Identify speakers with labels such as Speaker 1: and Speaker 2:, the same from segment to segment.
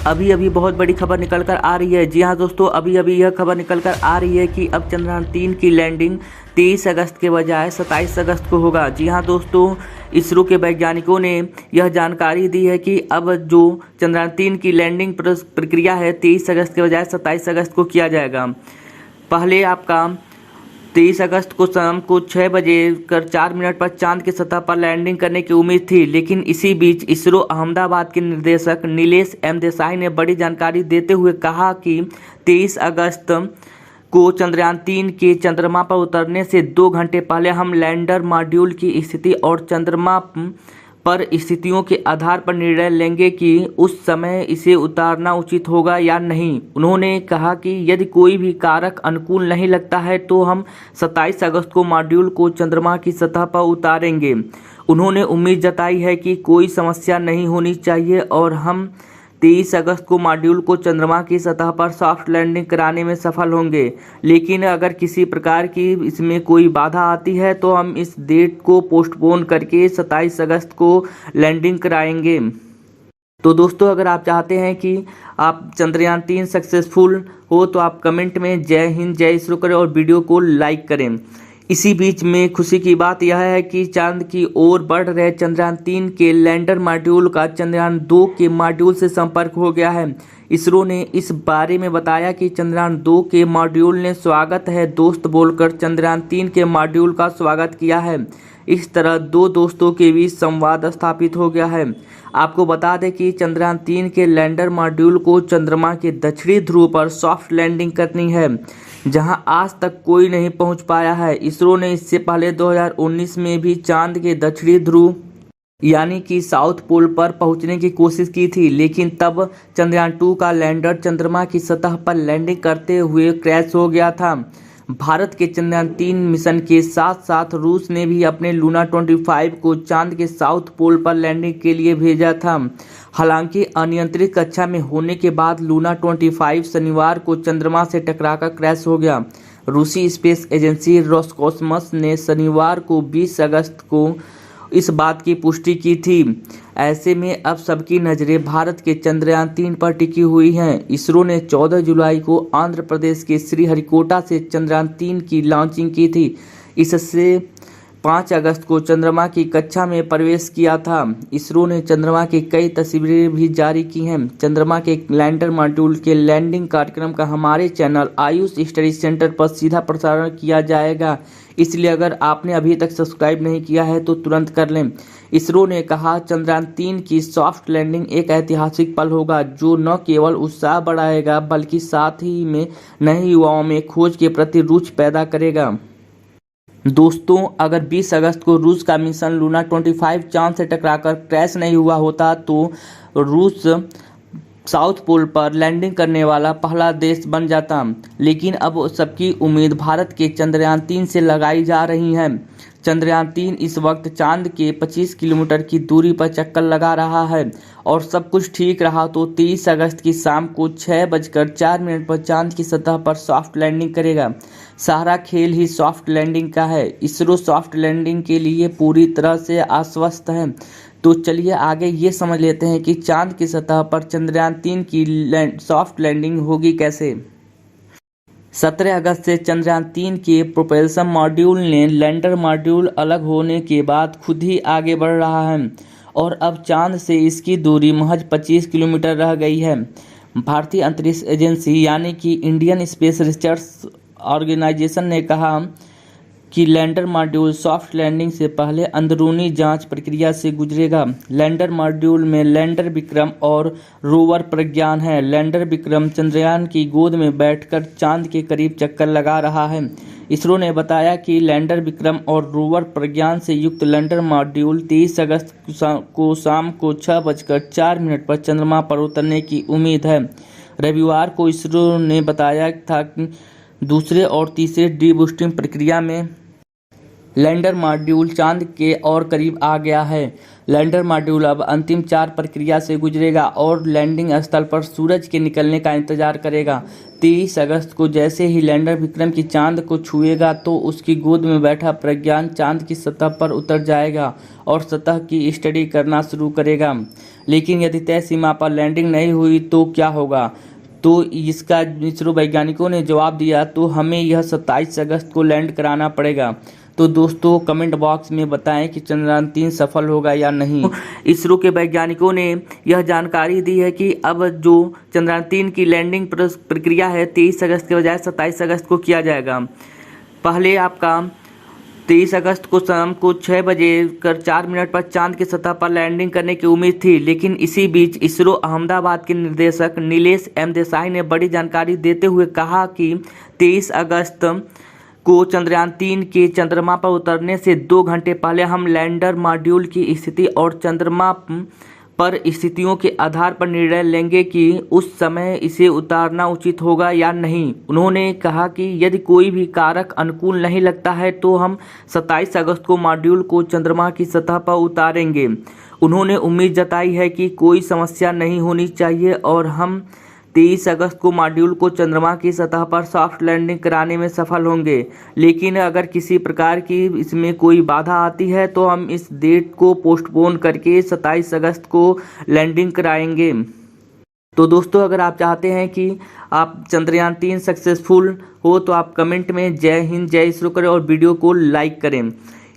Speaker 1: अभी अभी बहुत बड़ी खबर निकल कर आ रही है। जी हाँ दोस्तों, अभी अभी यह खबर निकल कर आ रही है कि अब चंद्रयान-3 की लैंडिंग 23 अगस्त के बजाय 27 अगस्त को होगा। जी हाँ दोस्तों, इसरो के वैज्ञानिकों ने यह जानकारी दी है कि अब जो चंद्रयान-3 की लैंडिंग प्रक्रिया है 23 अगस्त के बजाय 27 अगस्त को किया जाएगा। पहले आपका 23 अगस्त को शाम को 6:04 पर चांद की सतह पर लैंडिंग करने की उम्मीद थी, लेकिन इसी बीच इसरो अहमदाबाद के निदेशक नीलेश एम देसाई ने बड़ी जानकारी देते हुए कहा कि 23 अगस्त को चंद्रयान-3 के चंद्रमा पर उतरने से 2 घंटे पहले हम लैंडर मॉड्यूल की स्थिति और चंद्रमा पर स्थितियों के आधार पर निर्णय लेंगे कि उस समय इसे उतारना उचित होगा या नहीं। उन्होंने कहा कि यदि कोई भी कारक अनुकूल नहीं लगता है तो हम 27 अगस्त को मॉड्यूल को चंद्रमा की सतह पर उतारेंगे। उन्होंने उम्मीद जताई है कि कोई समस्या नहीं होनी चाहिए और हम 23 अगस्त को मॉड्यूल को चंद्रमा की सतह पर सॉफ्ट लैंडिंग कराने में सफल होंगे, लेकिन अगर किसी प्रकार की इसमें कोई बाधा आती है तो हम इस डेट को पोस्टपोन करके 27 अगस्त को लैंडिंग कराएंगे। तो दोस्तों, अगर आप चाहते हैं कि आप चंद्रयान-3 सक्सेसफुल हो तो आप कमेंट में जय हिंद जय इसरो करें और वीडियो को लाइक करें। इसी बीच में खुशी की बात यह है कि चांद की ओर बढ़ रहे चंद्रयान-3 के लैंडर मॉड्यूल का चंद्रयान-2 के मॉड्यूल से संपर्क हो गया है। इसरो ने इस बारे में बताया कि चंद्रयान-2 के मॉड्यूल ने स्वागत है दोस्त बोलकर चंद्रयान-3 के मॉड्यूल का स्वागत किया है। इस तरह दो दोस्तों के बीच संवाद स्थापित हो गया है। आपको बता दें कि चंद्रयान-3 के लैंडर मॉड्यूल को चंद्रमा के दक्षिणी ध्रुव पर सॉफ्ट लैंडिंग करनी है, जहां आज तक कोई नहीं पहुंच पाया है। इसरो ने इससे पहले 2019 में भी चांद के दक्षिणी ध्रुव यानी कि साउथ पोल पर पहुंचने की कोशिश की थी, लेकिन तब चंद्रयान-2 का लैंडर चंद्रमा की सतह पर लैंडिंग करते हुए क्रैश हो गया था। भारत के चंद्रयान-3 मिशन के साथ साथ रूस ने भी अपने लूना 25 को चांद के साउथ पोल पर लैंडिंग के लिए भेजा था। हालांकि अनियंत्रित कक्षा में होने के बाद लूना 25 शनिवार को चंद्रमा से टकराकर क्रैश हो गया। रूसी स्पेस एजेंसी रोसकॉस्मोस ने शनिवार को 20 अगस्त को इस बात की पुष्टि की थी। ऐसे में अब सबकी नज़रें भारत के चंद्रयान-3 पर टिकी हुई हैं। इसरो ने 14 जुलाई को आंध्र प्रदेश के श्रीहरिकोटा से चंद्रयान-3 की लॉन्चिंग की थी। इससे 5 अगस्त को चंद्रमा की कक्षा में प्रवेश किया था। इसरो ने चंद्रमा की कई तस्वीरें भी जारी की हैं। चंद्रमा के लैंडर मॉड्यूल के लैंडिंग कार्यक्रम का हमारे चैनल आयुष स्टडी सेंटर पर सीधा प्रसारण किया जाएगा, इसलिए अगर आपने अभी तक सब्सक्राइब नहीं किया है तो तुरंत कर लें। इसरो ने कहा, चंद्रयान-3 की सॉफ्ट लैंडिंग एक ऐतिहासिक पल होगा जो न केवल उत्साह बढ़ाएगा बल्कि साथ ही में नए युवाओं में खोज के प्रति रुचि पैदा करेगा। दोस्तों, अगर 20 अगस्त को रूस का मिशन लूना 25 चांद से टकराकर क्रैश नहीं हुआ होता तो रूस साउथ पोल पर लैंडिंग करने वाला पहला देश बन जाता, लेकिन अब सबकी उम्मीद भारत के चंद्रयान-3 से लगाई जा रही है। चंद्रयान-3 इस वक्त चांद के 25 किलोमीटर की दूरी पर चक्कर लगा रहा है और सब कुछ ठीक रहा तो 23 अगस्त की शाम को 6:04 पर चांद की सतह पर सॉफ्ट लैंडिंग करेगा। सारा खेल ही सॉफ्ट लैंडिंग का है। इसरो सॉफ्ट लैंडिंग के लिए पूरी तरह से आश्वस्त है। तो चलिए आगे ये समझ लेते हैं कि चांद की सतह पर चंद्रयान-3 की सॉफ्ट लैंडिंग होगी कैसे। 17 अगस्त से चंद्रयान-3 के प्रोपल्शन मॉड्यूल ने लैंडर मॉड्यूल अलग होने के बाद खुद ही आगे बढ़ रहा है और अब चांद से इसकी दूरी महज 25 किलोमीटर रह गई है। भारतीय अंतरिक्ष एजेंसी यानी कि इंडियन स्पेस रिसर्च ऑर्गेनाइजेशन ने कहा कि लैंडर मॉड्यूल सॉफ्ट लैंडिंग से पहले अंदरूनी जांच प्रक्रिया से गुजरेगा। लैंडर मॉड्यूल में लैंडर विक्रम और रोवर प्रज्ञान है। लैंडर विक्रम चंद्रयान की गोद में बैठकर चांद के करीब चक्कर लगा रहा है। इसरो ने बताया कि लैंडर विक्रम और रोवर प्रज्ञान से युक्त लैंडर मॉड्यूल 23 अगस्त को शाम को 6:04 पर चंद्रमा पर उतरने की उम्मीद है। रविवार को इसरो ने बताया था कि दूसरे और तीसरे डीबूस्टिंग प्रक्रिया में लैंडर मॉड्यूल चांद के और करीब आ गया है। लैंडर मॉड्यूल अब अंतिम 4 प्रक्रिया से गुजरेगा और लैंडिंग स्थल पर सूरज के निकलने का इंतजार करेगा। 23 अगस्त को जैसे ही लैंडर विक्रम की चांद को छुएगा तो उसकी गोद में बैठा प्रज्ञान चांद की सतह पर उतर जाएगा और सतह की स्टडी करना शुरू करेगा। लेकिन यदि तय सीमा पर लैंडिंग नहीं हुई तो क्या होगा? तो इसका इसरो वैज्ञानिकों ने जवाब दिया, तो हमें यह 27 अगस्त को लैंड कराना पड़ेगा। तो दोस्तों कमेंट बॉक्स में बताएं कि चंद्रयान 3 सफल होगा या नहीं। इसरो के वैज्ञानिकों ने यह जानकारी दी है कि अब जो चंद्रयान 3 की लैंडिंग प्रक्रिया है 23 अगस्त के बजाय 27 अगस्त को किया जाएगा। पहले आपका 23 अगस्त को शाम को 6:04 पर चांद की सतह पर लैंडिंग करने की उम्मीद थी, लेकिन इसी बीच इसरो अहमदाबाद के निदेशक नीलेश एम देसाई ने बड़ी जानकारी देते हुए कहा कि 23 अगस्त को चंद्रयान 3 के चंद्रमा पर उतरने से 2 घंटे पहले हम लैंडर मॉड्यूल की स्थिति और चंद्रमा पर स्थितियों के आधार पर निर्णय लेंगे कि उस समय इसे उतारना उचित होगा या नहीं। उन्होंने कहा कि यदि कोई भी कारक अनुकूल नहीं लगता है तो हम 27 अगस्त को मॉड्यूल को चंद्रमा की सतह पर उतारेंगे। उन्होंने उम्मीद जताई है कि कोई समस्या नहीं होनी चाहिए और हम 23 अगस्त को मॉड्यूल को चंद्रमा की सतह पर सॉफ्ट लैंडिंग कराने में सफल होंगे। लेकिन अगर किसी प्रकार की इसमें कोई बाधा आती है तो हम इस डेट को पोस्टपोन करके 27 अगस्त को लैंडिंग कराएंगे। तो दोस्तों अगर आप चाहते हैं कि आप चंद्रयान 3 सक्सेसफुल हो तो आप कमेंट में जय हिंद जय इसरो करें और वीडियो को लाइक करें।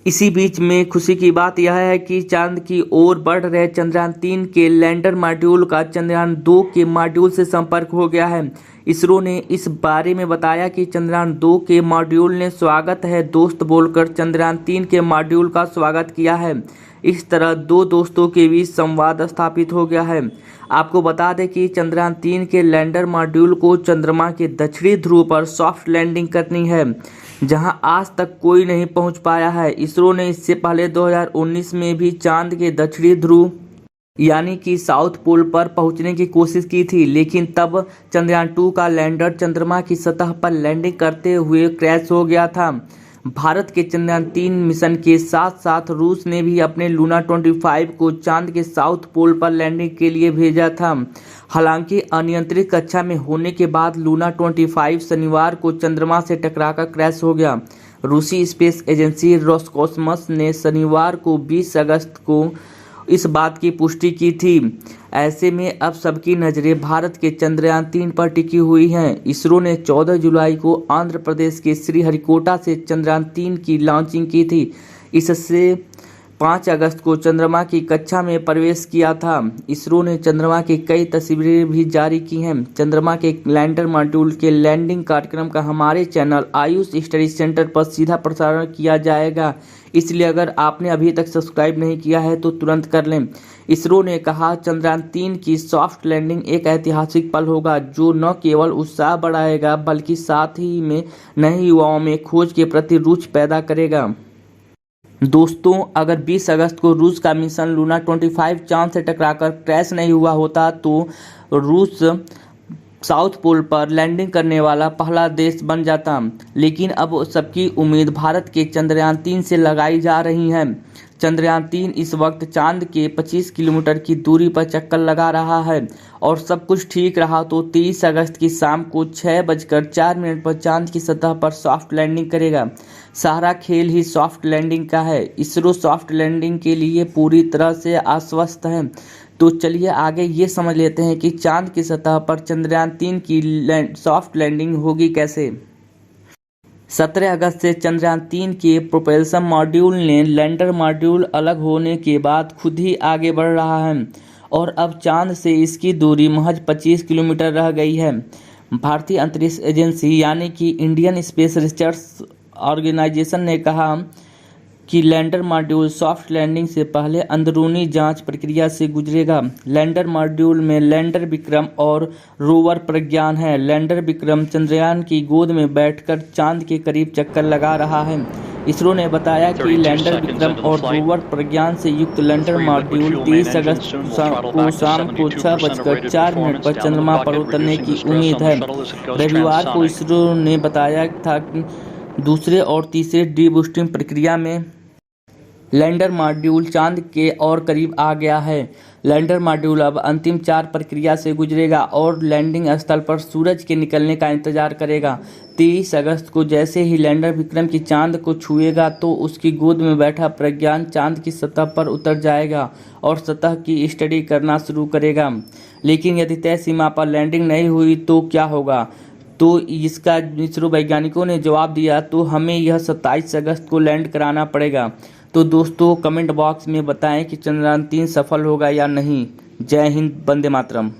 Speaker 1: इसी बीच में खुशी की बात यह है कि चांद की ओर बढ़ रहे चंद्रयान 3 के लैंडर मॉड्यूल का चंद्रयान 2 के मॉड्यूल से संपर्क हो गया है। इसरो ने इस बारे में बताया कि चंद्रयान 2 के मॉड्यूल ने स्वागत है दोस्त बोलकर चंद्रयान 3 के मॉड्यूल का स्वागत किया है। इस तरह 2 दोस्तों के बीच संवाद स्थापित हो गया है। आपको बता दें कि चंद्रयान 3 के लैंडर मॉड्यूल को चंद्रमा के दक्षिणी ध्रुव पर सॉफ्ट लैंडिंग करनी है, जहां आज तक कोई नहीं पहुंच पाया है। इसरो ने इससे पहले 2019 में भी चांद के दक्षिणी ध्रुव यानी कि साउथ पोल पर पहुंचने की कोशिश की थी, लेकिन तब चंद्रयान 2 का लैंडर चंद्रमा की सतह पर लैंडिंग करते हुए क्रैश हो गया था। भारत के चंद्रयान 3 मिशन के साथ साथ रूस ने भी अपने लूना 25 को चांद के साउथ पोल पर लैंडिंग के लिए भेजा था। हालांकि अनियंत्रित कक्षा में होने के बाद लूना 25 शनिवार को चंद्रमा से टकराकर क्रैश हो गया। रूसी स्पेस एजेंसी रोसकॉस्मोस ने शनिवार को 20 अगस्त को इस बात की पुष्टि की थी। ऐसे में अब सबकी नज़रें भारत के चंद्रयान 3 पर टिकी हुई हैं। इसरो ने 14 जुलाई को आंध्र प्रदेश के श्रीहरिकोटा से चंद्रयान 3 की लॉन्चिंग की थी। इससे 5 अगस्त को चंद्रमा की कक्षा में प्रवेश किया था। इसरो ने चंद्रमा की कई तस्वीरें भी जारी की हैं। चंद्रमा के लैंडर मॉड्यूल के लैंडिंग कार्यक्रम का हमारे चैनल आयुष स्टडी सेंटर पर सीधा प्रसारण किया जाएगा, इसलिए अगर आपने अभी तक सब्सक्राइब नहीं किया है तो तुरंत कर लें। इसरो ने कहा चंद्रयान 3 की सॉफ्ट लैंडिंग एक ऐतिहासिक पल होगा जो न केवल उत्साह बढ़ाएगा बल्कि साथ ही में नए युवाओं में खोज के प्रति रुचि पैदा करेगा। दोस्तों अगर 20 अगस्त को रूस का मिशन लूना 25 चांद से टकराकर क्रैश नहीं हुआ होता तो रूस साउथ पोल पर लैंडिंग करने वाला पहला देश बन जाता। लेकिन अब सबकी उम्मीद भारत के चंद्रयान 3 से लगाई जा रही है। चंद्रयान 3 इस वक्त चांद के 25 किलोमीटर की दूरी पर चक्कर लगा रहा है और सब कुछ ठीक रहा तो 23 अगस्त की शाम को 6:04 पर चांद की सतह पर सॉफ्ट लैंडिंग करेगा। सारा खेल ही सॉफ्ट लैंडिंग का है। इसरो सॉफ्ट लैंडिंग के लिए पूरी तरह से आश्वस्त है। तो चलिए आगे ये समझ लेते हैं कि चांद की सतह पर चंद्रयान 3 की सॉफ्ट लैंडिंग होगी कैसे। 17 अगस्त से चंद्रयान 3 के प्रोपल्शन मॉड्यूल ने लैंडर मॉड्यूल अलग होने के बाद खुद ही आगे बढ़ रहा है और अब चांद से इसकी दूरी महज 25 किलोमीटर रह गई है। भारतीय अंतरिक्ष एजेंसी यानी कि इंडियन स्पेस रिसर्च ऑर्गेनाइजेशन ने कहा कि लैंडर मॉड्यूल सॉफ्ट लैंडिंग से पहले अंदरूनी जांच प्रक्रिया से गुजरेगा। लैंडर मॉड्यूल में लैंडर विक्रम और रोवर प्रज्ञान है। लैंडर विक्रम चंद्रयान की गोद में बैठकर चांद के करीब चक्कर लगा रहा है। इसरो ने बताया कि लैंडर विक्रम और रोवर प्रज्ञान से युक्त लैंडर मॉड्यूल 30 अगस्त को शाम को 6:04 पर चंद्रमा पर उतरने की उम्मीद है। रविवार को इसरो ने बताया था कि दूसरे और तीसरे डी बूस्टिंग प्रक्रिया में लैंडर मॉड्यूल चांद के और करीब आ गया है। लैंडर मॉड्यूल अब अंतिम 4 प्रक्रिया से गुजरेगा और लैंडिंग स्थल पर सूरज के निकलने का इंतजार करेगा। 23 अगस्त को जैसे ही लैंडर विक्रम की चांद को छुएगा तो उसकी गोद में बैठा प्रज्ञान चांद की सतह पर उतर जाएगा और सतह की स्टडी करना शुरू करेगा। लेकिन यदि तय सीमा पर लैंडिंग नहीं हुई तो क्या होगा? तो इसका इसरो वैज्ञानिकों ने जवाब दिया, तो हमें यह 27 अगस्त को लैंड कराना पड़ेगा। तो दोस्तों कमेंट बॉक्स में बताएं कि चंद्रयान 3 सफल होगा या नहीं। जय हिंद, वंदे मातरम।